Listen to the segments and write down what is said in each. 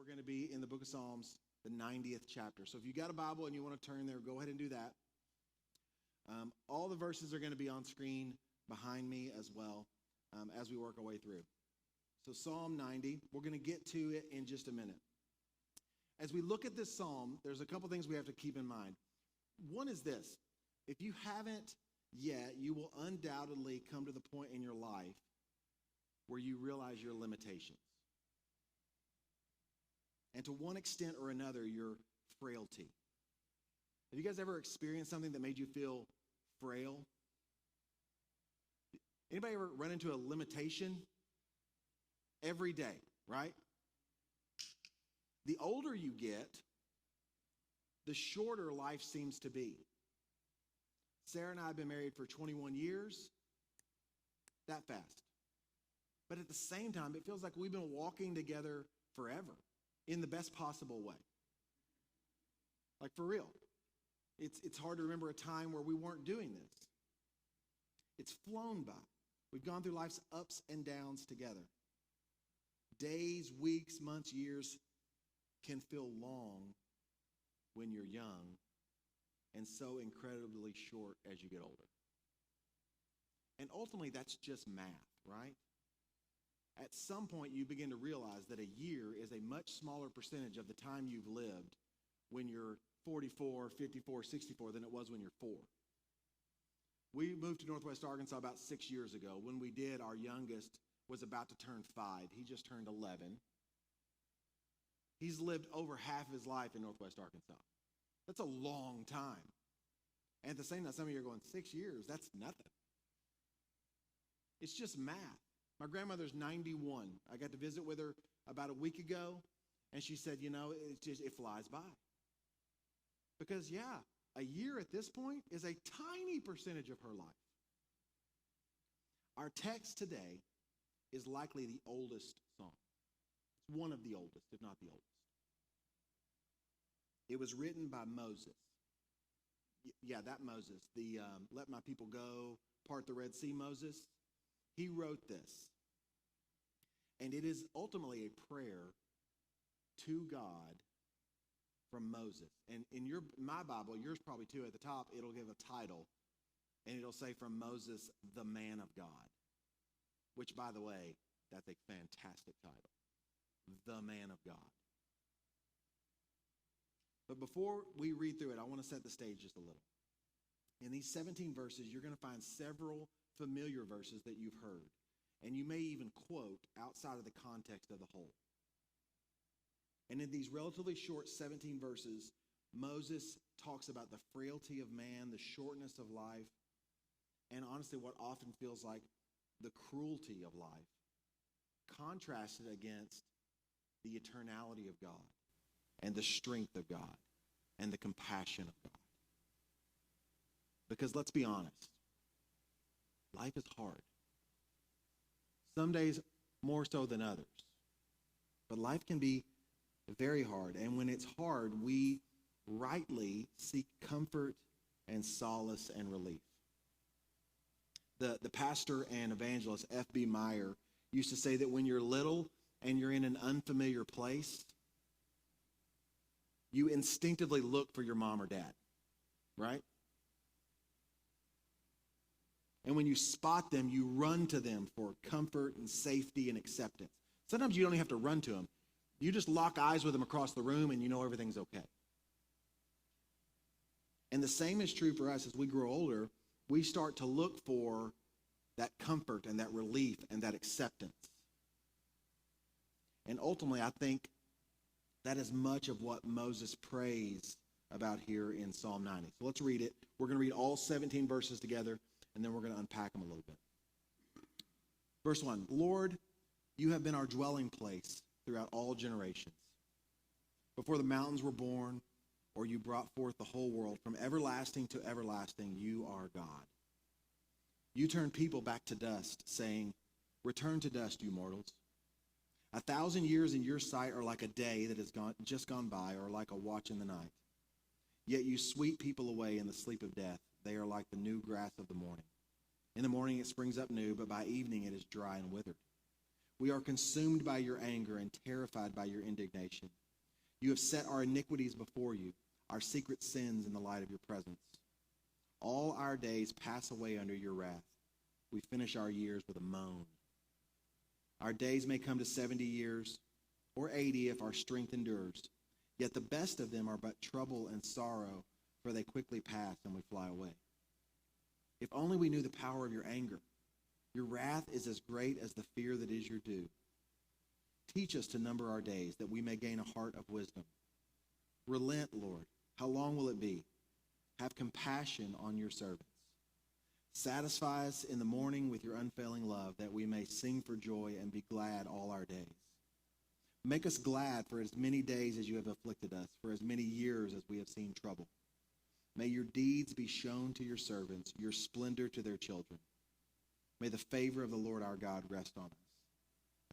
going to be in the book of Psalms, the 90th chapter. So if you got a Bible and you want to turn there, go ahead and do that. All the verses are going to be on screen behind me as well as we work our way through. So Psalm 90, we're going to get to it in just a minute. As we look at this psalm, there's a couple things we have to keep in mind. One is this: if you haven't yet, you will undoubtedly come to the point in your life where you realize your limitations. And to one extent or another, your frailty. Have you guys ever experienced something that made you feel frail? Anybody ever run into a limitation? Every day, right? The older you get, the shorter life seems to be. Sarah and I have been married for 21 years, that fast. But at the same time, it feels like we've been walking together forever in the best possible way. Like for real. It's hard to remember a time where we weren't doing this. It's flown by. We've gone through life's ups and downs together. Days, weeks, months, years can feel long when you're young and so incredibly short as you get older. And ultimately, that's just math, right? At some point, you begin to realize that a year is a much smaller percentage of the time you've lived when you're 44, 54, 64 than it was when you're 4. We moved to Northwest Arkansas about 6 years ago. When we did, our youngest was about to turn 5. He just turned 11. He's lived over half his life in Northwest Arkansas. That's a long time. And at the same time, some of you are going, 6 years, that's nothing. It's just math. My grandmother's 91. I got to visit with her about a week ago, and she said, it flies by. Because, a year at this point is a tiny percentage of her life. Our text today is likely the oldest psalm. It's one of the oldest, if not the oldest. It was written by Moses. Yeah, that Moses, the let my people go, part the Red Sea Moses. He wrote this. And it is ultimately a prayer to God from Moses. And in my Bible, yours probably too, at the top, it'll give a title. And it'll say from Moses, the man of God. Which, by the way, that's a fantastic title. The man of God. But before we read through it, I want to set the stage just a little. In these 17 verses, you're going to find several familiar verses that you've heard. And you may even quote outside of the context of the whole. And in these relatively short 17 verses, Moses talks about the frailty of man, the shortness of life, and honestly what often feels like the cruelty of life, contrasted against the eternality of God and the strength of God and the compassion of God. Because let's be honest, life is hard. Some days more so than others. But life can be very hard. And when it's hard, we rightly seek comfort and solace and relief. The pastor and evangelist F.B. Meyer used to say that when you're little and you're in an unfamiliar place, you instinctively look for your mom or dad, right? And when you spot them, you run to them for comfort and safety and acceptance. Sometimes you don't even have to run to them. You just lock eyes with them across the room and you know everything's okay. And the same is true for us as we grow older. We start to look for that comfort and that relief and that acceptance. And ultimately, I think that is much of what Moses prays about here in Psalm 90. So let's read it. We're going to read all 17 verses together, and then we're going to unpack them a little bit. Verse 1, Lord, you have been our dwelling place throughout all generations. Before the mountains were born, or you brought forth the whole world, from everlasting to everlasting, you are God. You turn people back to dust, saying, return to dust, you mortals. 1,000 years in your sight are like a day that has just gone by, or like a watch in the night. Yet you sweep people away in the sleep of death. They are like the new grass of the morning. In the morning it springs up new, but by evening it is dry and withered. We are consumed by your anger and terrified by your indignation. You have set our iniquities before you, our secret sins in the light of your presence. All our days pass away under your wrath. We finish our years with a moan. Our days may come to 70 years or 80 if our strength endures. Yet the best of them are but trouble and sorrow, for they quickly pass and we fly away. If only we knew the power of your anger. Your wrath is as great as the fear that is your due. Teach us to number our days, that we may gain a heart of wisdom. Relent, Lord. How long will it be? Have compassion on your servants. Satisfy us in the morning with your unfailing love, that we may sing for joy and be glad all our days. Make us glad for as many days as you have afflicted us, for as many years as we have seen trouble. May your deeds be shown to your servants, your splendor to their children. May the favor of the Lord our God rest on us.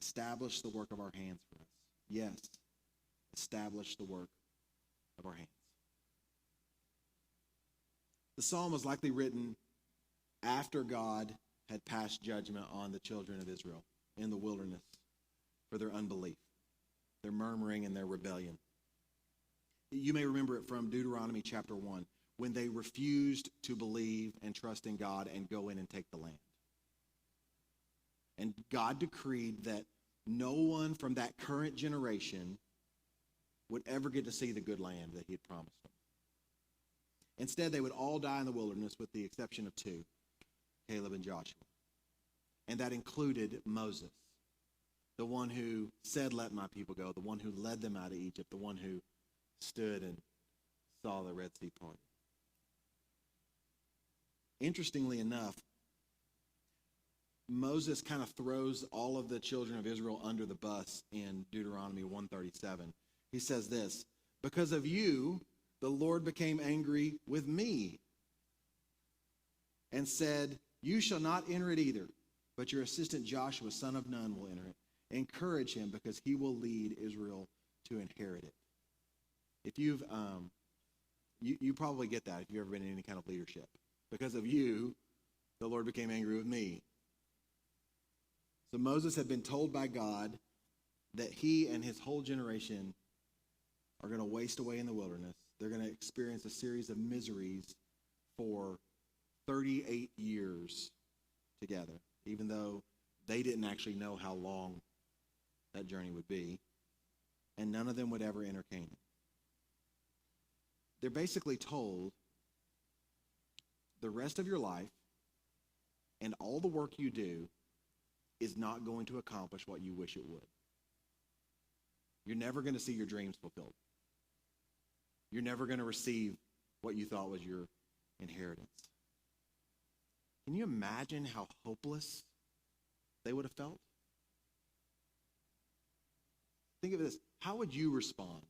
Establish the work of our hands for us. Yes, establish the work of our hands. The psalm was likely written after God had passed judgment on the children of Israel in the wilderness for their unbelief, their murmuring, and their rebellion. You may remember it from Deuteronomy chapter 1, when they refused to believe and trust in God and go in and take the land. And God decreed that no one from that current generation would ever get to see the good land that he had promised them. Instead, they would all die in the wilderness with the exception of two, Caleb and Joshua. And that included Moses, the one who said, "Let my people go," the one who led them out of Egypt, the one who stood and saw the Red Sea part. Interestingly enough, Moses kind of throws all of the children of Israel under the bus in Deuteronomy 137. He says this, "Because of you, the Lord became angry with me and said, 'You shall not enter it either, but your assistant Joshua, son of Nun, will enter it. Encourage him, because he will lead Israel to inherit it.'" If you've, you probably get that if you've ever been in any kind of leadership. Because of you, the Lord became angry with me. So Moses had been told by God that he and his whole generation are going to waste away in the wilderness. They're going to experience a series of miseries for 38 years together, even though they didn't actually know how long that journey would be. And none of them would ever enter Canaan. They're basically told the rest of your life and all the work you do is not going to accomplish what you wish it would. You're never going to see your dreams fulfilled. You're never going to receive what you thought was your inheritance. Can you imagine how hopeless they would have felt? Think of this. How would you respond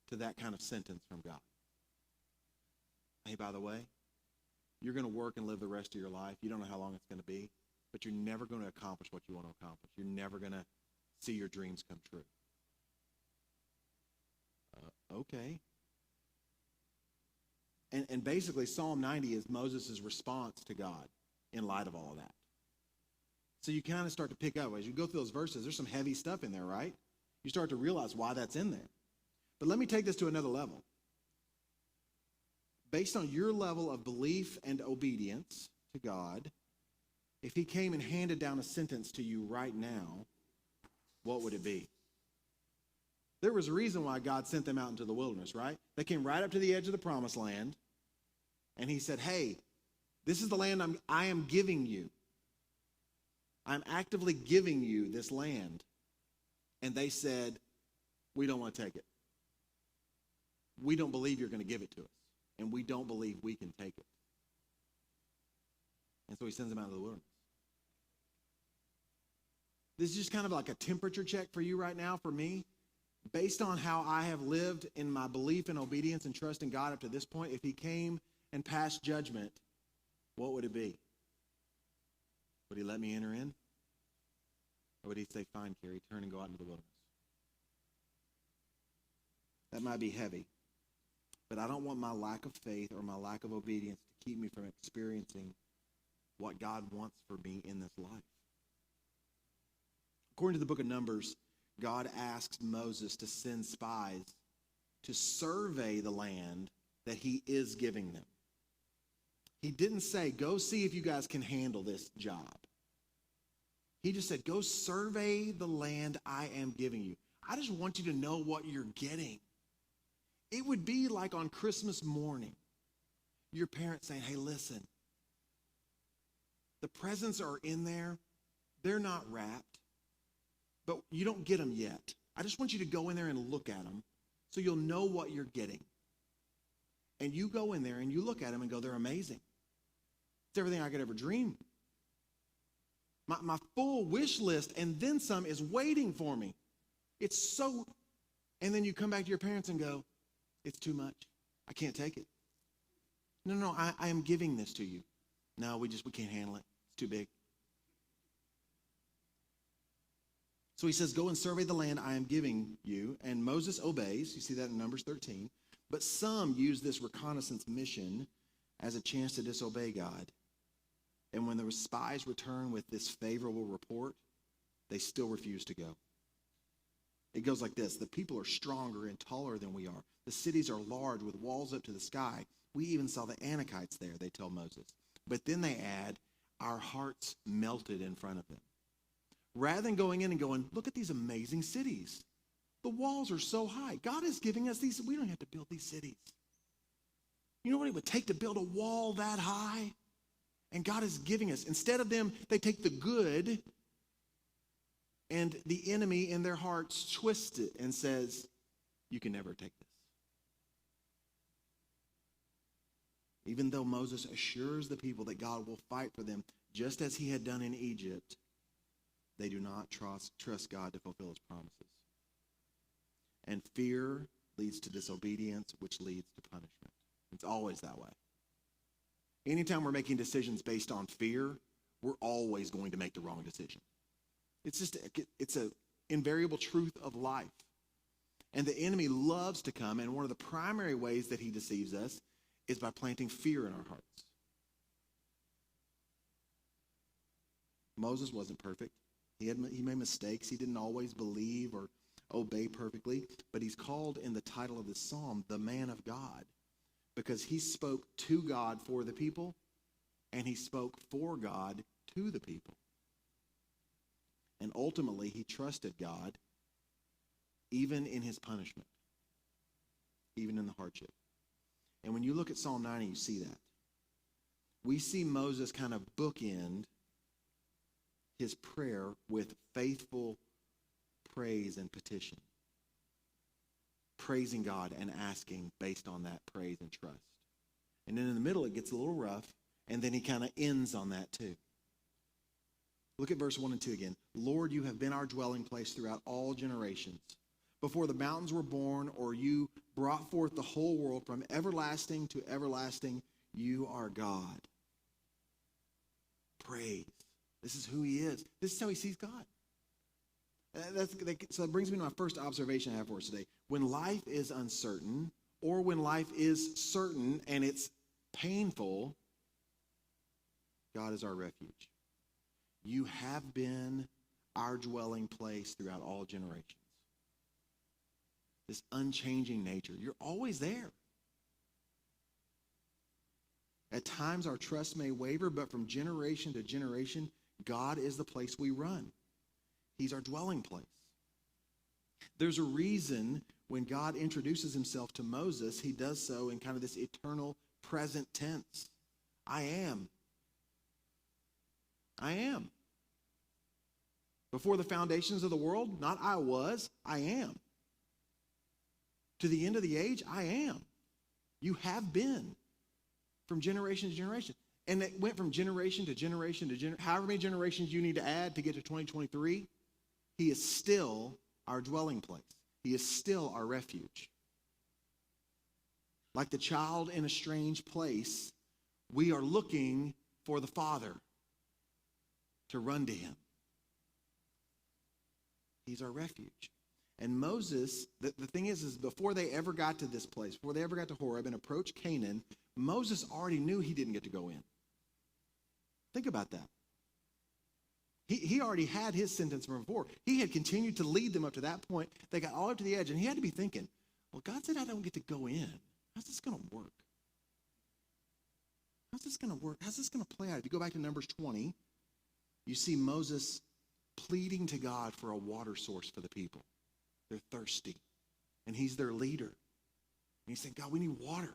to that kind of sentence from God? Hey, by the way, you're going to work and live the rest of your life. You don't know how long it's going to be, but you're never going to accomplish what you want to accomplish. You're never going to see your dreams come true. Okay. And basically, Psalm 90 is Moses' response to God in light of all of that. So you kind of start to pick up, as you go through those verses, there's some heavy stuff in there, right? You start to realize why that's in there. But let me take this to another level. Based on your level of belief and obedience to God, if he came and handed down a sentence to you right now, what would it be? There was a reason why God sent them out into the wilderness, right? They came right up to the edge of the promised land, and he said, "Hey, this is the land I am giving you. I'm actively giving you this land." And they said, "We don't want to take it. We don't believe you're going to give it to us, and we don't believe we can take it." And so he sends them out of the wilderness. This is just kind of like a temperature check for you right now, for me. Based on how I have lived in my belief and obedience and trust in God up to this point, if he came and passed judgment, what would it be? Would he let me enter in? Or would he say, "Fine, Carrie, turn and go out into the wilderness"? That might be heavy, but I don't want my lack of faith or my lack of obedience to keep me from experiencing what God wants for me in this life. Of According to the book of Numbers, God asks Moses to send spies to survey the land that he is giving them. He didn't say, go see if you guys can handle this job. He just said, go survey the land I am giving you. I just want you to know what you're getting. It would be like on Christmas morning, your parents saying, hey, listen, the presents are in there. They're not wrapped, but you don't get them yet. I just want you to go in there and look at them so you'll know what you're getting. And you go in there and you look at them and go, they're amazing. It's everything I could ever dream. My full wish list and then some is waiting for me. It's so, and then you come back to your parents and go, it's too much. I can't take it. No, I am giving this to you. No, we can't handle it. It's too big. So he says, go and survey the land I am giving you. And Moses obeys. You see that in Numbers 13. But some use this reconnaissance mission as a chance to disobey God. And when the spies return with this favorable report, they still refuse to go. It goes like this. The people are stronger and taller than we are. The cities are large with walls up to the sky. We even saw the Anakites there, they tell Moses. But then they add, our hearts melted in front of them. Rather than going in and going, look at these amazing cities. The walls are so high. God is giving us these. We don't have to build these cities. You know what it would take to build a wall that high? And God is giving us. Instead of them, they take the good, and the enemy in their hearts twists it and says, you can never take this. Even though Moses assures the people that God will fight for them, just as he had done in Egypt, they do not trust God to fulfill his promises. And fear leads to disobedience, which leads to punishment. It's always that way. Anytime we're making decisions based on fear, we're always going to make the wrong decision. It's an invariable truth of life. And the enemy loves to come, and one of the primary ways that he deceives us is by planting fear in our hearts. Moses wasn't perfect. He made mistakes. He didn't always believe or obey perfectly, but he's called in the title of this psalm, the man of God, because he spoke to God for the people, and he spoke for God to the people. And ultimately, he trusted God even in his punishment, even in the hardship. And when you look at Psalm 90, you see that. We see Moses kind of bookend his prayer with faithful praise and petition. Praising God and asking based on that praise and trust. And then in the middle, it gets a little rough, and then he kind of ends on that too. Look at verse 1 and 2 again. Lord, you have been our dwelling place throughout all generations. Before the mountains were born, or you brought forth the whole world from everlasting to everlasting, you are God. Praise. This is who he is. This is how he sees God. So that brings me to my first observation I have for us today. When life is uncertain, or when life is certain and it's painful, God is our refuge. You have been our dwelling place throughout all generations. This unchanging nature. You're always there. At times our trust may waver, but from generation to generation, God is the place we run. He's our dwelling place. There's a reason when God introduces himself to Moses, he does so in kind of this eternal present tense. I am. I am. Before the foundations of the world, not I was, I am. To the end of the age, I am. You have been from generation to generation. And it went from generation to generation to generation. However many generations you need to add to get to 2023, he is still our dwelling place. He is still our refuge. Like the child in a strange place, we are looking for the Father to run to him. He's our refuge. And Moses, the thing is before they ever got to this place, before they ever got to Horeb and approached Canaan, Moses already knew he didn't get to go in. Think about that. He already had his sentence from before. He had continued to lead them up to that point. They got all up to the edge, and he had to be thinking, well, God said I don't get to go in. How's this going to work? How's this going to work? How's this going to play out? If you go back to Numbers 20, you see Moses pleading to God for a water source for the people. They're thirsty, and he's their leader. And he's saying, God, we need water.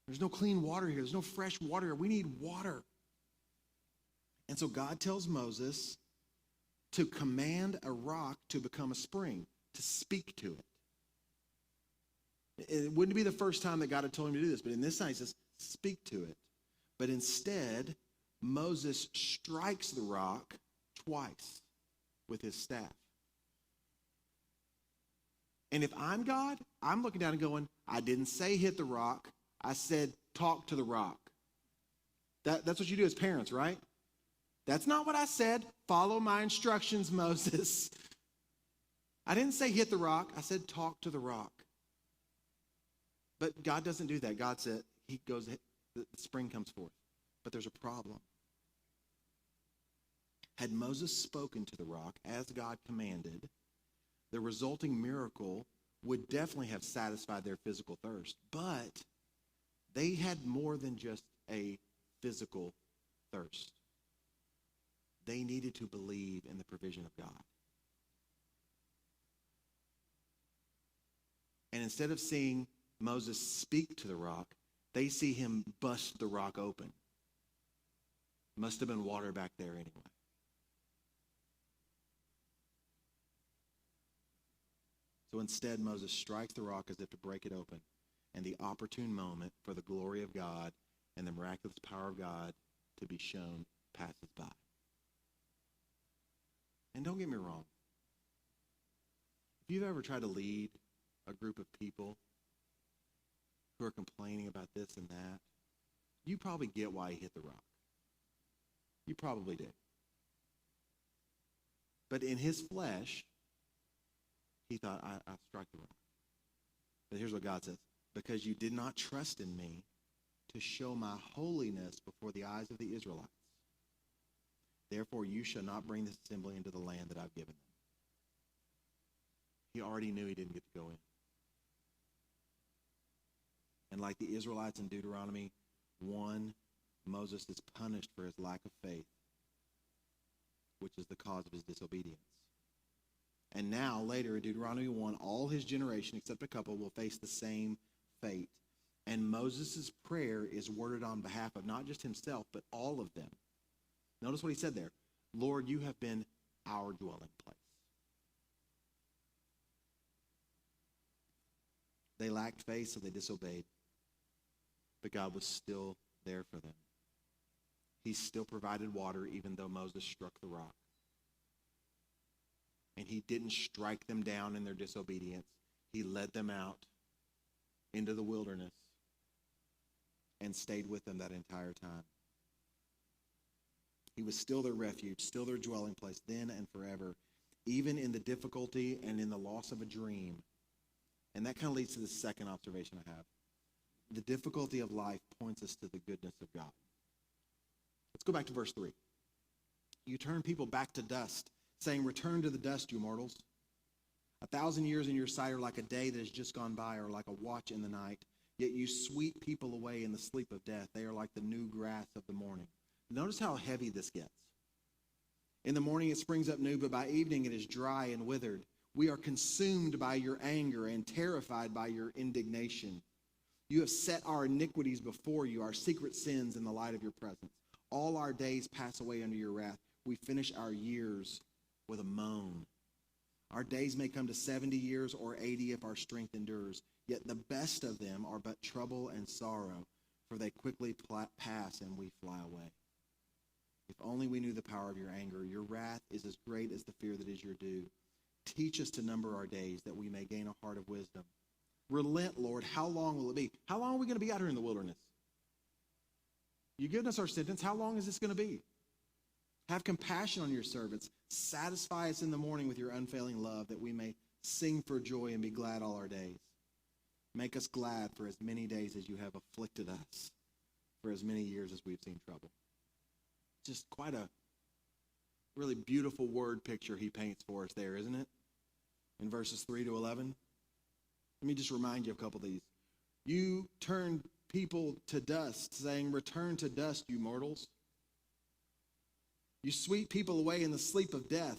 There's no clean water here. There's no fresh water here. We need water. And so God tells Moses to command a rock to become a spring, to speak to it. It wouldn't be the first time that God had told him to do this, but in this time he says, speak to it. But instead, Moses strikes the rock twice with his staff. And if I'm God, I'm looking down and going, I didn't say hit the rock. I said talk to the rock. That's what you do as parents, right? That's not what I said. Follow my instructions, Moses. I didn't say hit the rock. I said talk to the rock. But God doesn't do that. God said, he goes, the spring comes forth. But there's a problem. Had Moses spoken to the rock as God commanded, the resulting miracle would definitely have satisfied their physical thirst. But they had more than just a physical thirst. They needed to believe in the provision of God. And instead of seeing Moses speak to the rock, they see him bust the rock open. Must have been water back there anyway. So instead, Moses strikes the rock as if to break it open, and the opportune moment for the glory of God and the miraculous power of God to be shown passes by. And don't get me wrong. If you've ever tried to lead a group of people who are complaining about this and that, you probably get why he hit the rock. You probably do. But in his flesh, he thought, I'll strike the rock. But here's what God says. Because you did not trust in me to show my holiness before the eyes of the Israelites. Therefore, you shall not bring this assembly into the land that I've given them. He already knew he didn't get to go in. And like the Israelites in Deuteronomy 1, Moses is punished for his lack of faith, which is the cause of his disobedience. And now, later in Deuteronomy 1, all his generation, except a couple, will face the same fate. And Moses' prayer is worded on behalf of not just himself, but all of them. Notice what he said there. Lord, you have been our dwelling place. They lacked faith, so they disobeyed. But God was still there for them. He still provided water, even though Moses struck the rock. And he didn't strike them down in their disobedience. He led them out into the wilderness and stayed with them that entire time. He was still their refuge, still their dwelling place, then and forever, even in the difficulty and in the loss of a dream. And that kind of leads to the second observation I have. The difficulty of life points us to the goodness of God. Let's go back to verse 3. You turn people back to dust, saying, return to the dust, you mortals. 1,000 years in your sight are like a day that has just gone by, or like a watch in the night. Yet you sweep people away in the sleep of death. They are like the new grass of the morning. Notice how heavy this gets. In the morning it springs up new, but by evening it is dry and withered. We are consumed by your anger and terrified by your indignation. You have set our iniquities before you, our secret sins in the light of your presence. All our days pass away under your wrath. We finish our years with a moan. Our days may come to 70 years or 80 if our strength endures. Yet the best of them are but trouble and sorrow, for they quickly pass and we fly away. If only we knew the power of your anger. Your wrath is as great as the fear that is your due. Teach us to number our days, that we may gain a heart of wisdom. Relent, Lord. How long will it be? How long are we going to be out here in the wilderness? You've given us our sentence. How long is this going to be? Have compassion on your servants. Satisfy us in the morning with your unfailing love, that we may sing for joy and be glad all our days. Make us glad for as many days as you have afflicted us, for as many years as we've seen trouble. Just quite a Really beautiful word picture he paints for us there, isn't it? In verses 3 to 11. Let me just remind you of a couple of these. You turn people to dust, saying, return to dust, you mortals. You sweep people away in the sleep of death.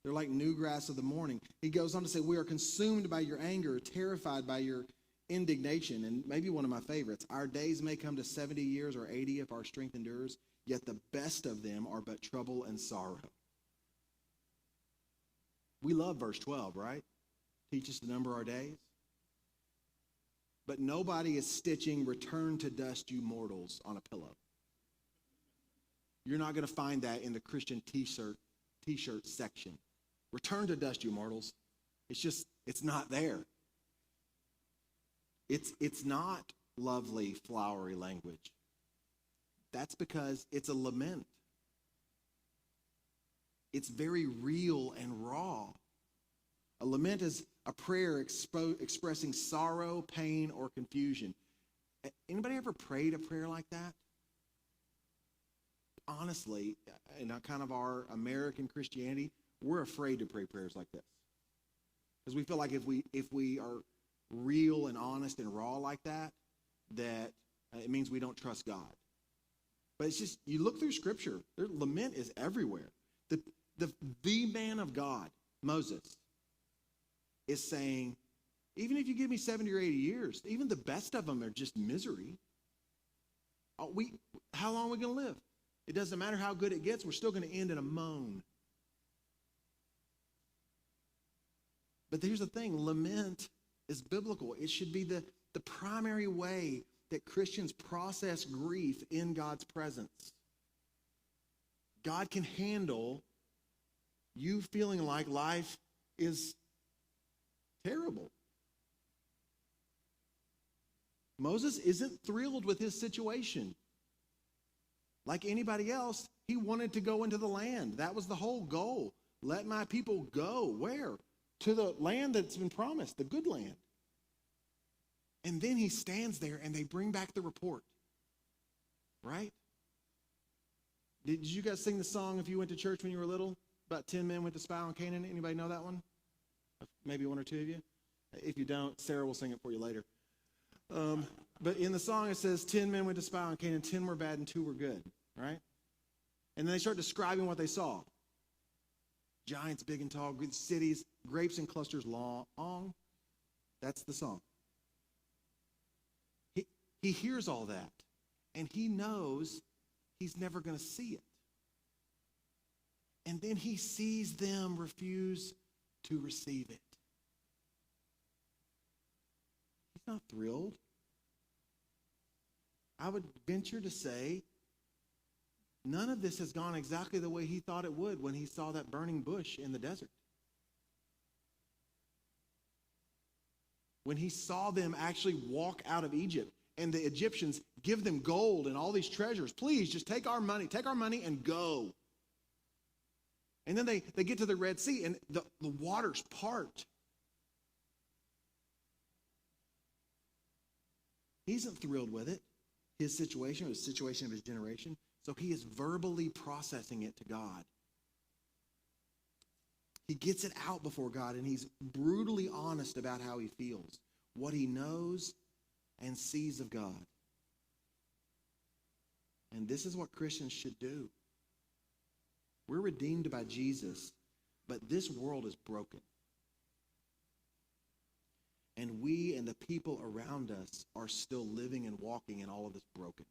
They're like new grass of the morning. He goes on to say, we are consumed by your anger, terrified by your indignation. And maybe one of my favorites, our days may come to 70 years or 80 if our strength endures, yet the best of them are but trouble and sorrow. We love verse 12, right? Teach us to number our days. But nobody is stitching return to dust, you mortals, on a pillow. You're not going to find that in the Christian t-shirt section. Return to dust, you mortals. It's not there. It's not lovely, flowery language. That's because it's a lament. It's very real and raw. A lament is a prayer expressing sorrow, pain, or confusion. Anybody ever prayed a prayer like that? Honestly, in kind of our American Christianity, we're afraid to pray prayers like this. Because we feel like if we are real and honest and raw like that it means we don't trust God. But it's just, you look through Scripture, lament is everywhere. The man of God, Moses, is saying, even if you give me 70 or 80 years, even the best of them are just misery. How long are we going to live? It doesn't matter how good it gets, we're still going to end in a moan. But here's the thing, lament is biblical. It should be the primary way that Christians process grief in God's presence. God can handle you feeling like life is terrible. Moses isn't thrilled with his situation. Like anybody else, he wanted to go into the land. That was the whole goal. Let my people go. Where? To the land that's been promised, the good land. And then he stands there and they bring back the report. Right? Did you guys sing the song if you went to church when you were little? About 10 men went to spy on Canaan. Anybody know that one? Maybe one or two of you. If you don't, Sarah will sing it for you later. But in the song it says 10 men went to spy on Canaan, 10 were bad and 2 were good. Right? And then they start describing what they saw. Giants big and tall, good cities, grapes in clusters long. That's the song. He hears all that, and he knows he's never going to see it. And then he sees them refuse to receive it. He's not thrilled. I would venture to say none of this has gone exactly the way he thought it would when he saw that burning bush in the desert. When he saw them actually walk out of Egypt and the Egyptians give them gold and all these treasures. Please, just take our money and go. And then they get to the Red Sea and the waters part. He isn't thrilled with it. His situation was the situation of his generation. So he is verbally processing it to God. He gets it out before God, and he's brutally honest about how he feels, what he knows and sees of God. And this is what Christians should do. We're redeemed by Jesus, but this world is broken. And we and the people around us are still living and walking in all of this brokenness.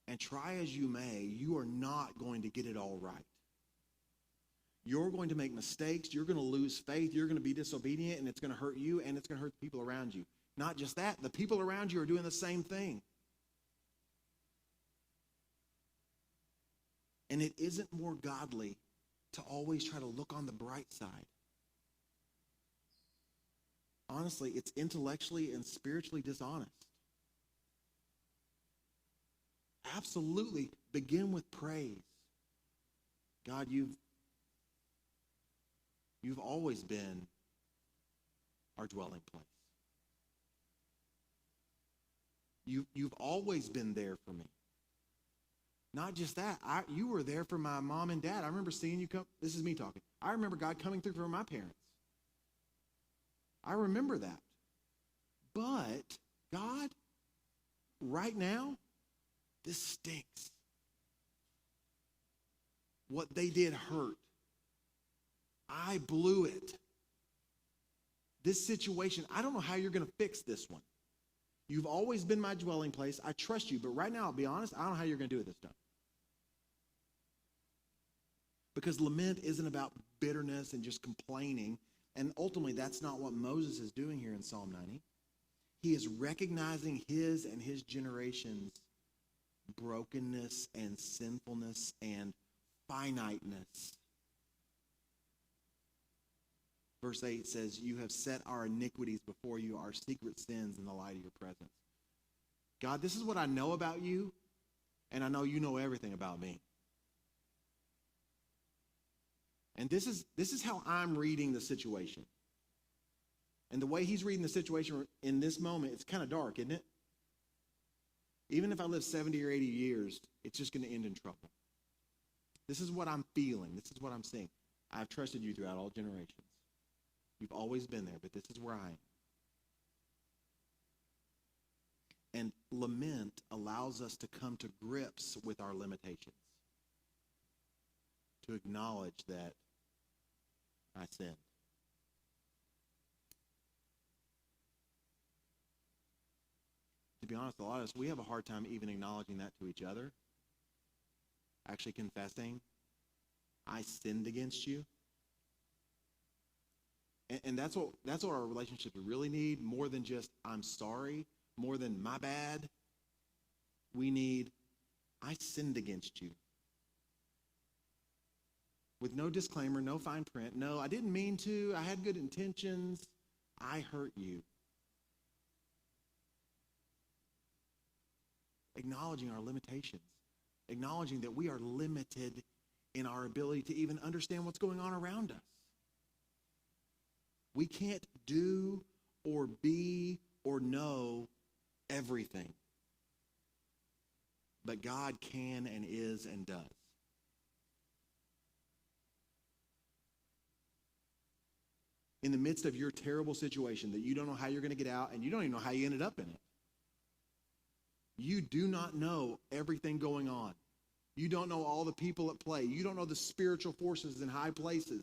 And try as you may, you are not going to get it all right. You're going to make mistakes. You're going to lose faith. You're going to be disobedient, and it's going to hurt you, and it's going to hurt the people around you. Not just that, the people around you are doing the same thing. And it isn't more godly to always try to look on the bright side. Honestly, it's intellectually and spiritually dishonest. Absolutely begin with praise. God, you've always been our dwelling place. You've always been there for me. Not just that, you were there for my mom and dad. I remember seeing you come. This is me talking. I remember God coming through for my parents. I remember that. But God, right now, this stinks. What they did hurt. I blew it. This situation, I don't know how you're going to fix this one. You've always been my dwelling place. I trust you. But right now, I'll be honest, I don't know how you're going to do it this time. Because lament isn't about bitterness and just complaining. And ultimately, that's not what Moses is doing here in Psalm 90. He is recognizing his and his generation's brokenness and sinfulness and finiteness. Verse 8 says, you have set our iniquities before you, our secret sins in the light of your presence. God, this is what I know about you, and I know you know everything about me. And this is how I'm reading the situation. And the way he's reading the situation in this moment, it's kind of dark, isn't it? Even if I live 70 or 80 years, it's just going to end in trouble. This is what I'm feeling. This is what I'm seeing. I've trusted you throughout all generations. You've always been there, but this is where I am. And lament allows us to come to grips with our limitations. To acknowledge that I sinned. To be honest, a lot of us, we have a hard time even acknowledging that to each other. Actually confessing, I sinned against you. And that's what our relationships really need, more than just I'm sorry, more than my bad. We need, I sinned against you. With no disclaimer, no fine print. No, I didn't mean to. I had good intentions. I hurt you. Acknowledging our limitations. Acknowledging that we are limited in our ability to even understand what's going on around us. We can't do or be or know everything. But God can and is and does. In the midst of your terrible situation that you don't know how you're going to get out and you don't even know how you ended up in it. You do not know everything going on. You don't know all the people at play. You don't know the spiritual forces in high places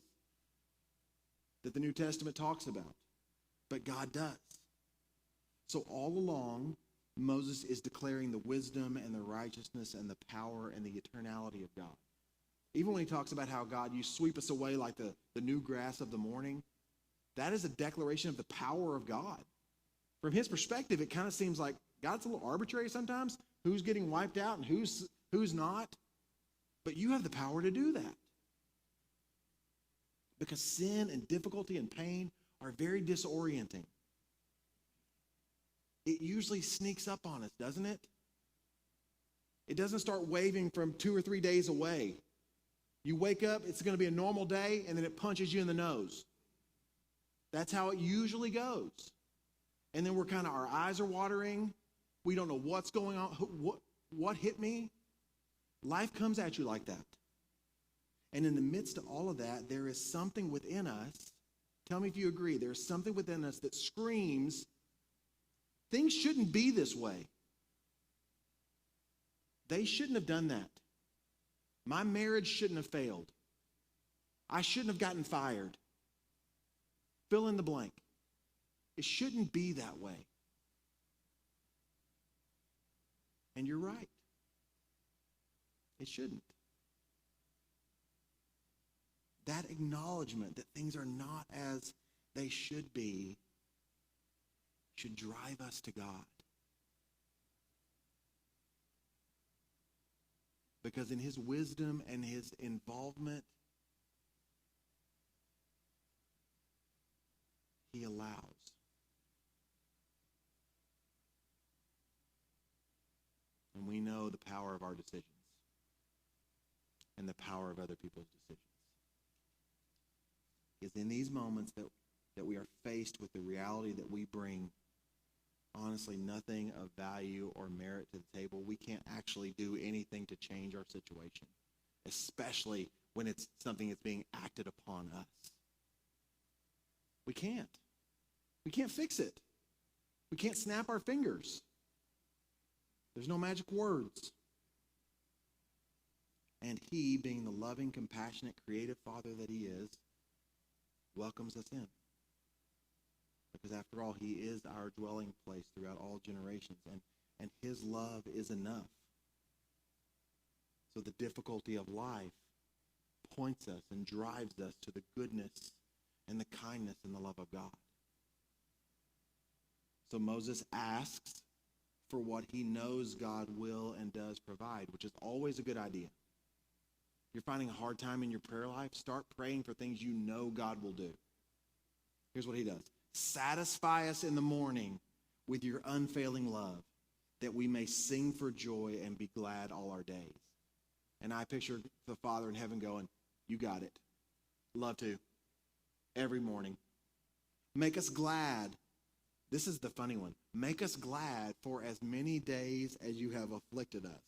that the New Testament talks about. But God does. So all along, Moses is declaring the wisdom and the righteousness and the power and the eternality of God. Even when he talks about how God, you sweep us away like the new grass of the morning, that is a declaration of the power of God. From his perspective, it kind of seems like God's a little arbitrary sometimes, who's getting wiped out and who's not. But you have the power to do that. Because sin and difficulty and pain are very disorienting. It usually sneaks up on us, doesn't it? It doesn't start waving from 2 or 3 days away. You wake up, it's going to be a normal day, and then it punches you in the nose. That's how it usually goes. And then our eyes are watering. We don't know what's going on. What hit me? Life comes at you like that. And in the midst of all of that, there is something within us. Tell me if you agree. There's something within us that screams, things shouldn't be this way. They shouldn't have done that. My marriage shouldn't have failed. I shouldn't have gotten fired. Fill in the blank. It shouldn't be that way. And you're right. It shouldn't. That acknowledgement that things are not as they should be should drive us to God. Because in his wisdom and his involvement, he allows. And we know the power of our decisions and the power of other people's decisions. It's in these moments that we are faced with the reality that we bring honestly nothing of value or merit to the table, we can't actually do anything to change our situation, especially when it's something that's being acted upon us. We can't. We can't fix it. We can't snap our fingers. There's no magic words. And he, being the loving, compassionate, creative Father that he is, welcomes us in. Because after all, he is our dwelling place throughout all generations. And his love is enough. So the difficulty of life points us and drives us to the goodness and the kindness and the love of God. So Moses asks for what he knows God will and does provide, which is always a good idea. If you're finding a hard time in your prayer life, start praying for things you know God will do. Here's what he does. Satisfy us in the morning with your unfailing love, that we may sing for joy and be glad all our days. And I picture the Father in heaven going, you got it. Love to. Every morning. Make us glad. This is the funny one. Make us glad for as many days as you have afflicted us.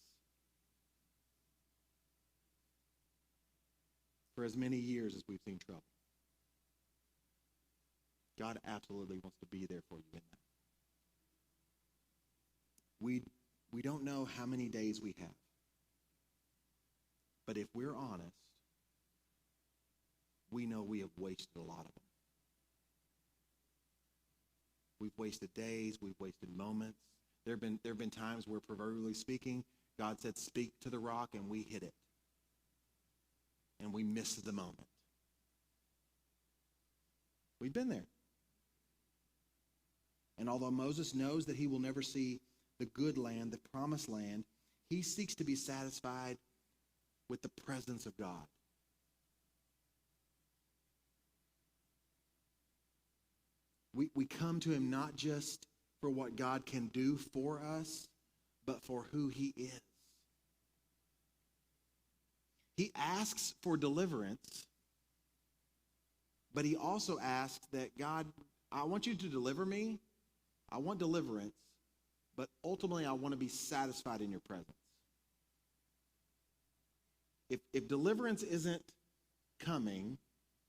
For as many years as we've seen trouble. God absolutely wants to be there for you in that. We don't know how many days we have. But if we're honest, we know we have wasted a lot of them. We've wasted days, we've wasted moments. There have been times where, proverbially speaking, God said, speak to the rock, and we hit it. And we missed the moment. We've been there. And although Moses knows that he will never see the good land, the promised land, he seeks to be satisfied with the presence of God. We come to him not just for what God can do for us, but for who he is. He asks for deliverance, but he also asks that, God, I want you to deliver me. I want deliverance, but ultimately I want to be satisfied in your presence. If deliverance isn't coming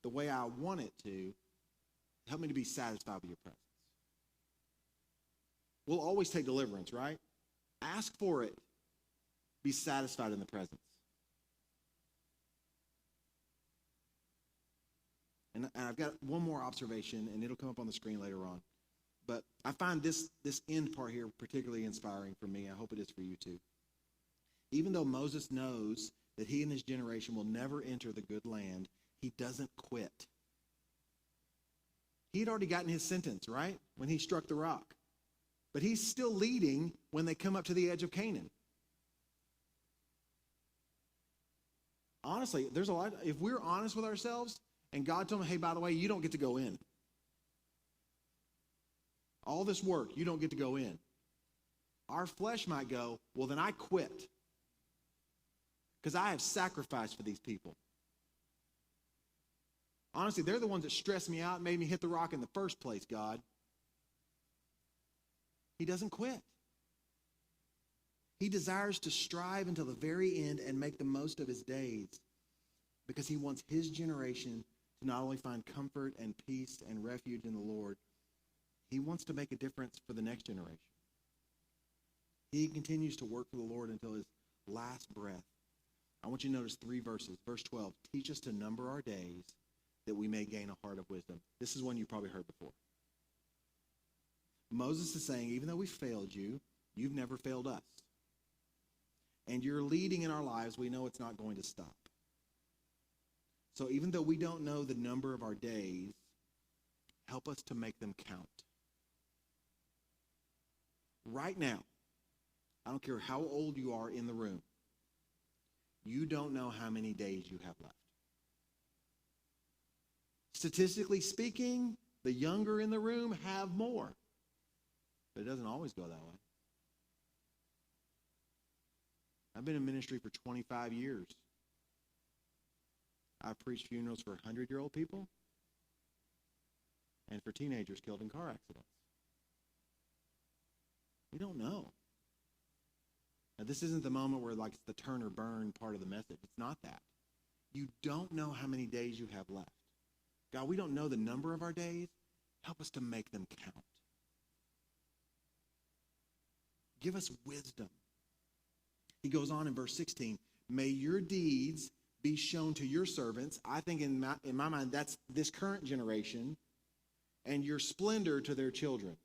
the way I want it to, help me to be satisfied with your presence. We'll always take deliverance, right? Ask for it. Be satisfied in the presence. And I've got one more observation, and it'll come up on the screen later on. But I find this end part here particularly inspiring for me. I hope it is for you too. Even though Moses knows that he and his generation will never enter the good land, he doesn't quit. He'd already gotten his sentence, right? When he struck the rock. But he's still leading when they come up to the edge of Canaan. Honestly, there's a lot. If we're honest with ourselves, and God told him, hey, by the way, you don't get to go in. All this work, you don't get to go in. Our flesh might go, well, then I quit. Because I have sacrificed for these people. Honestly, they're the ones that stressed me out and made me hit the rock in the first place, God. He doesn't quit. He desires to strive until the very end and make the most of his days, because he wants his generation to not only find comfort and peace and refuge in the Lord, he wants to make a difference for the next generation. He continues to work for the Lord until his last breath. I want you to notice 3 verses. Verse 12, teach us to number our days that we may gain a heart of wisdom. This is one you probably heard before. Moses is saying, even though we failed you, you've never failed us. And you're leading in our lives, we know it's not going to stop. So even though we don't know the number of our days, help us to make them count. Right now, I don't care how old you are in the room, you don't know how many days you have left. Statistically speaking, the younger in the room have more. But it doesn't always go that way. I've been in ministry for 25 years. I've preached funerals for 100-year-old people and for teenagers killed in car accidents. We don't know. Now, this isn't the moment where like it's the turn or burn part of the message. It's not that. You don't know how many days you have left. God, we don't know the number of our days. Help us to make them count. Give us wisdom. He goes on in verse 16, may your deeds be shown to your servants. I think in my mind, that's this current generation, and your splendor to their children.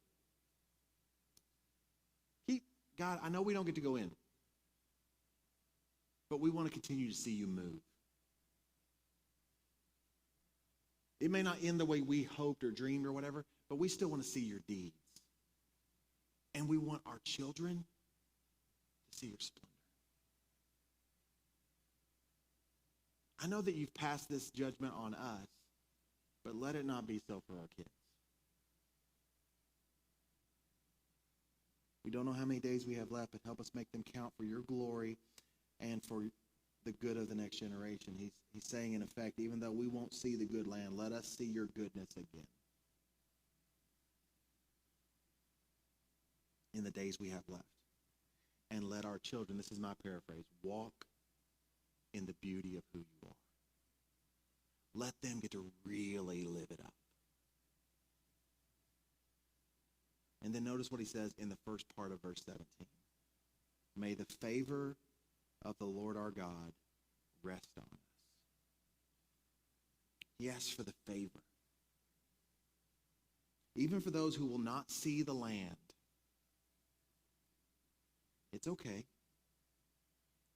God, I know we don't get to go in, but we want to continue to see you move. It may not end the way we hoped or dreamed or whatever, but we still want to see your deeds. And we want our children to see your splendor. I know that you've passed this judgment on us, but let it not be so for our kids. We don't know how many days we have left, but help us make them count for your glory and for the good of the next generation. He's saying, in effect, even though we won't see the good land, let us see your goodness again in the days we have left. And let our children, this is my paraphrase, walk in the beauty of who you are. Let them get to really live it up. And then notice what he says in the first part of verse 17. May the favor of the Lord our God rest on us. He asks for the favor. Even for those who will not see the land. It's okay.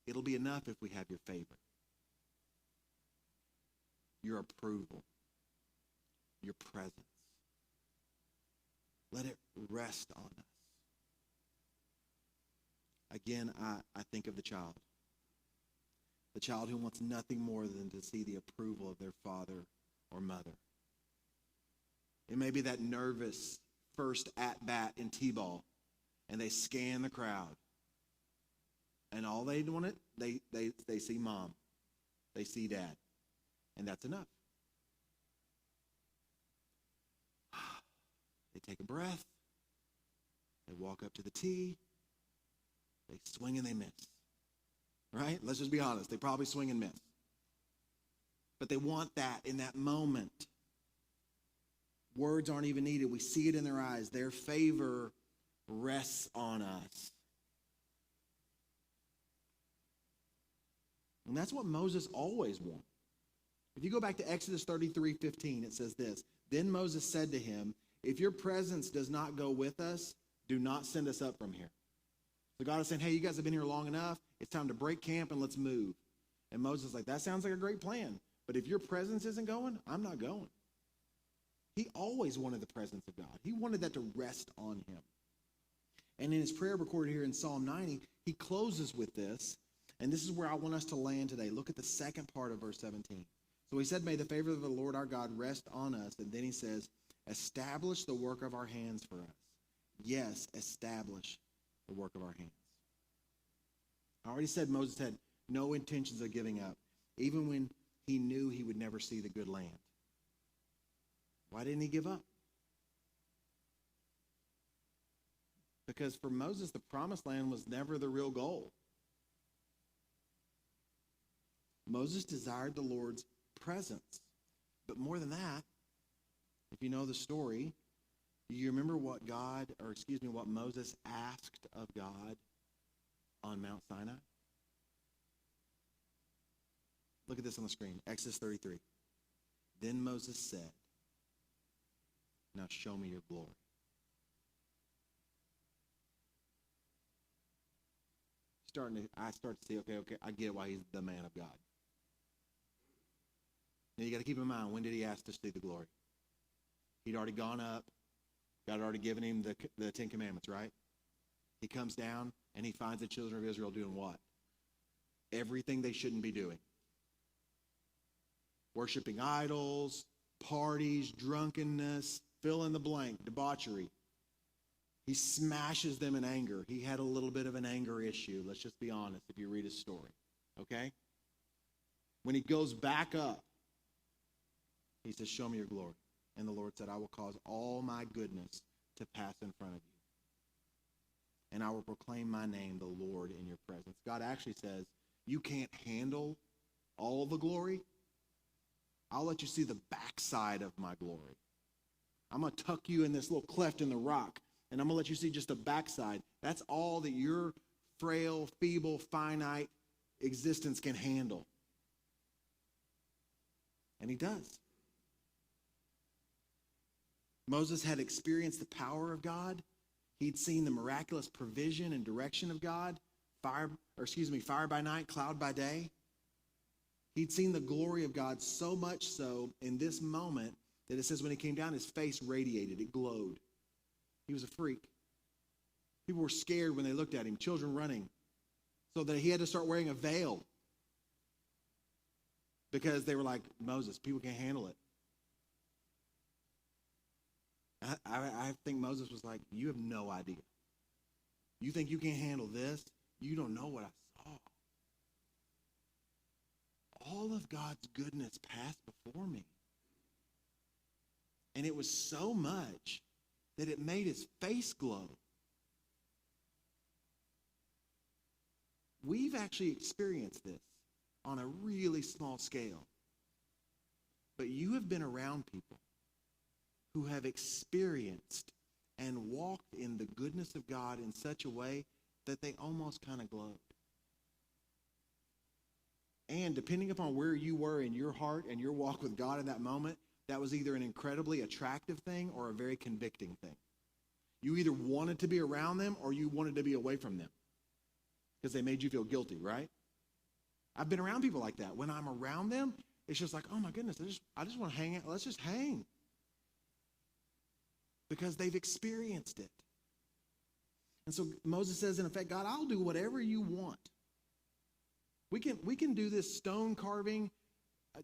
It'll be enough if we have your favor. Your approval. Your presence. Let it rest on us. Again, I think of the child. The child who wants nothing more than to see the approval of their father or mother. It may be that nervous first at-bat in T-ball, and they scan the crowd. And all they want they see mom. They see dad. And that's enough. They take a breath. They walk up to the tee. They swing and they miss. Right? Let's just be honest. They probably swing and miss. But they want that in that moment. Words aren't even needed. We see it in their eyes. Their favor rests on us. And that's what Moses always wanted. If you go back to Exodus 33:15, it says this. Then Moses said to him, if your presence does not go with us, do not send us up from here. So God is saying, hey, you guys have been here long enough. It's time to break camp and let's move. And Moses is like, that sounds like a great plan. But if your presence isn't going, I'm not going. He always wanted the presence of God. He wanted that to rest on him. And in his prayer recorded here in Psalm 90, he closes with this. And this is where I want us to land today. Look at the second part of verse 17. So he said, may the favor of the Lord our God rest on us. And then he says, establish the work of our hands for us. Yes, establish the work of our hands. I already said Moses had no intentions of giving up, even when he knew he would never see the good land. Why didn't he give up? Because for Moses, the promised land was never the real goal. Moses desired the Lord's presence. But more than that, if you know the story, do you remember what what Moses asked of God on Mount Sinai? Look at this on the screen. Exodus 33. Then Moses said, now show me your glory. I start to see, okay, I get why he's the man of God. Now you got to keep in mind, when did he ask to see the glory? He'd already gone up. God had already given him the Ten Commandments, right? He comes down and he finds the children of Israel doing what? Everything they shouldn't be doing. Worshiping idols, parties, drunkenness, fill in the blank, debauchery. He smashes them in anger. He had a little bit of an anger issue. Let's just be honest if you read his story, okay? When he goes back up, he says, show me your glory. And the Lord said, I will cause all my goodness to pass in front of you. and I will proclaim my name, the Lord, in your presence. God actually says, you can't handle all the glory. I'll let you see the backside of my glory. I'm going to tuck you in this little cleft in the rock, and I'm going to let you see just the backside. That's all that your frail, feeble, finite existence can handle. And he does. Moses had experienced the power of God. He'd seen the miraculous provision and direction of God, fire by night, cloud by day. He'd seen the glory of God so much so in this moment that it says when he came down, his face radiated, it glowed. He was a freak. People were scared when they looked at him, children running, so that he had to start wearing a veil because they were like, Moses, people can't handle it. I think Moses was like, you have no idea. You think you can't handle this? You don't know what I saw. All of God's goodness passed before me. And it was so much that it made his face glow. We've actually experienced this on a really small scale. But you have been around people who have experienced and walked in the goodness of God in such a way that they almost kind of glowed. And depending upon where you were in your heart and your walk with God in that moment, that was either an incredibly attractive thing or a very convicting thing. You either wanted to be around them or you wanted to be away from them because they made you feel guilty, right? I've been around people like that. When I'm around them, it's just like, oh my goodness, I just want to hang out. Let's just hang. Because they've experienced it. And so Moses says, in effect, God, I'll do whatever you want. We can do this stone carving,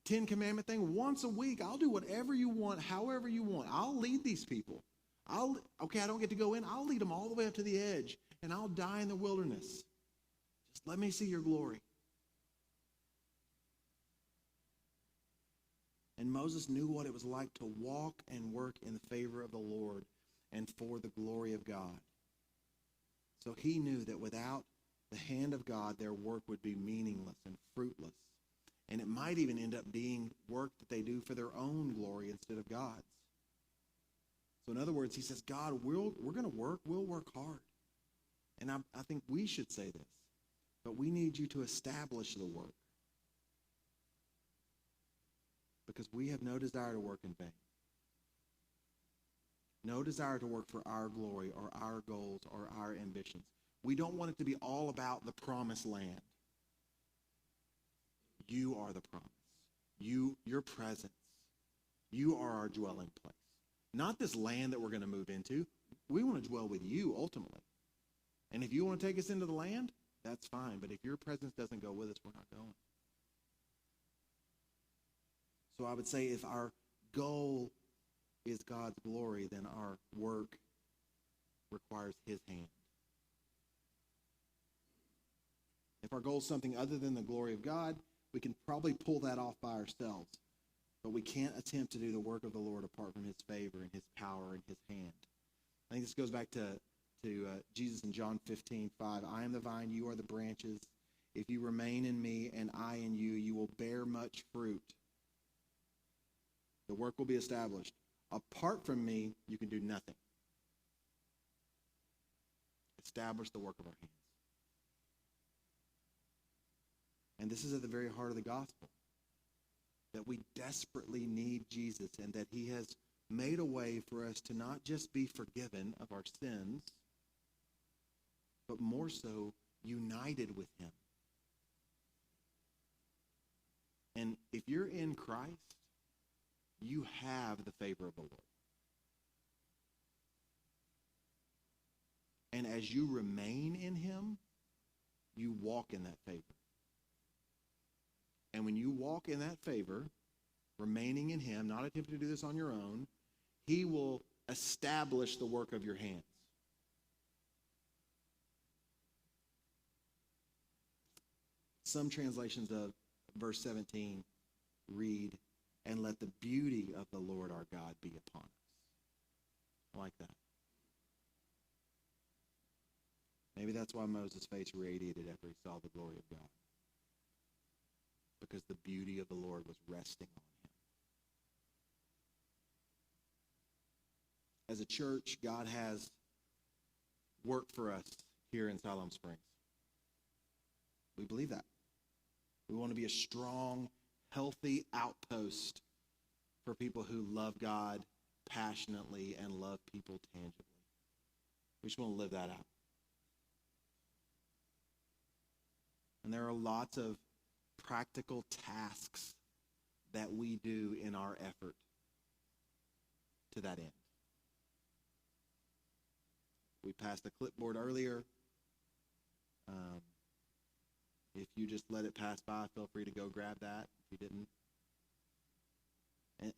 Ten Commandment thing once a week. I'll do whatever you want, however you want. I'll lead these people. I don't get to go in. I'll lead them all the way up to the edge, and I'll die in the wilderness. Just let me see your glory. And Moses knew what it was like to walk and work in the favor of the Lord and for the glory of God. So he knew that without the hand of God, their work would be meaningless and fruitless. And it might even end up being work that they do for their own glory instead of God's. So in other words, he says, God, we're going to work. We'll work hard. And I think we should say this. But we need you to establish the work. Because we have no desire to work in vain. No desire to work for our glory or our goals or our ambitions. We don't want it to be all about the promised land. You are the promise. Your presence. You are our dwelling place. Not this land that we're going to move into. We want to dwell with you ultimately. And if you want to take us into the land, that's fine. But if your presence doesn't go with us, we're not going. So I would say if our goal is God's glory, then our work requires his hand. If our goal is something other than the glory of God, we can probably pull that off by ourselves. But we can't attempt to do the work of the Lord apart from his favor and his power and his hand. I think this goes back to Jesus in John 15:5. I am the vine, you are the branches. If you remain in me and I in you, you will bear much fruit. The work will be established. Apart from me, you can do nothing. Establish the work of our hands. And this is at the very heart of the gospel. That we desperately need Jesus and that he has made a way for us to not just be forgiven of our sins, but more so united with him. And if you're in Christ, you have the favor of the Lord. And as you remain in him, you walk in that favor. And when you walk in that favor, remaining in him, not attempting to do this on your own, he will establish the work of your hands. Some translations of verse 17 read, and let the beauty of the Lord our God be upon us. I like that. Maybe that's why Moses' face radiated after he saw the glory of God. Because the beauty of the Lord was resting on him. As a church, God has work for us here in Siloam Springs. We believe that. We want to be a strong, healthy outpost for people who love God passionately and love people tangibly. We just want to live that out. And there are lots of practical tasks that we do in our effort to that end. We passed the clipboard earlier. If you just let it pass by, feel free to go grab that if you didn't.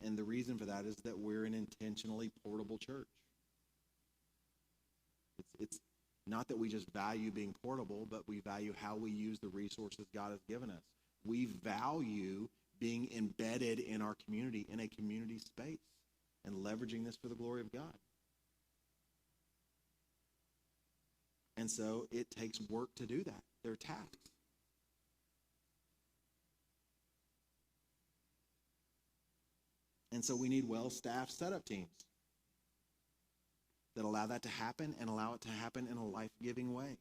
And the reason for that is that we're an intentionally portable church. It's not that we just value being portable, but we value how we use the resources God has given us. We value being embedded in our community, in a community space, and leveraging this for the glory of God. And so it takes work to do that. There are tasks. And so we need well-staffed setup teams that allow that to happen and allow it to happen in a life-giving way.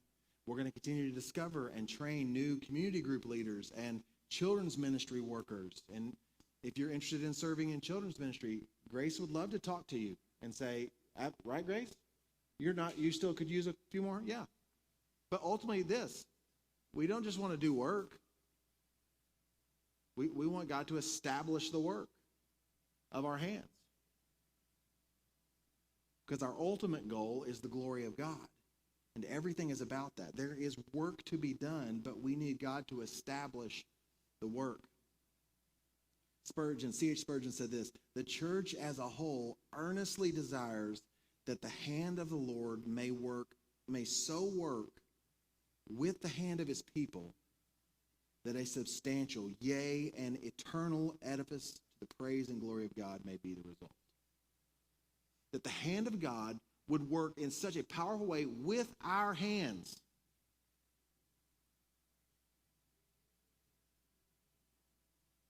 We're going to continue to discover and train new community group leaders and children's ministry workers. And if you're interested in serving in children's ministry, Grace would love to talk to you and say, right, Grace? You still could use a few more? Yeah. But ultimately we don't just want to do work. We want God to establish the work of our hands. Because our ultimate goal is the glory of God. And everything is about that. There is work to be done, but we need God to establish the work. C.H. Spurgeon said this: the church as a whole earnestly desires that the hand of the Lord may so work with the hand of his people that a substantial, yea, an eternal edifice to the praise and glory of God may be the result. That the hand of God would work in such a powerful way with our hands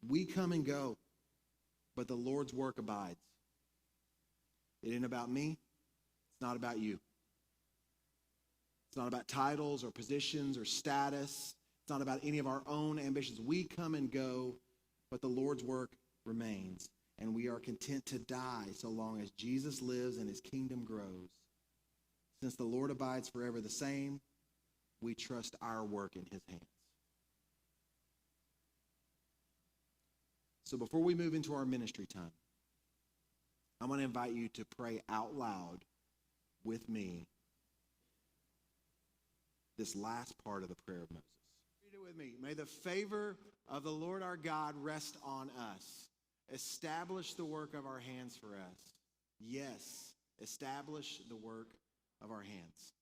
we come and go, but the Lord's work abides. It ain't about me. It's not about you. It's not about titles or positions or status. It's not about any of our own ambitions. We come and go, but the Lord's work remains. And we are content to die so long as Jesus lives and his kingdom grows. Since the Lord abides forever the same, we trust our work in his hands. So before we move into our ministry time, I'm going to invite you to pray out loud with me this last part of the prayer of Moses. Read it with me. May the favor of the Lord our God rest on us. Establish the work of our hands for us. Yes, establish the work of our hands.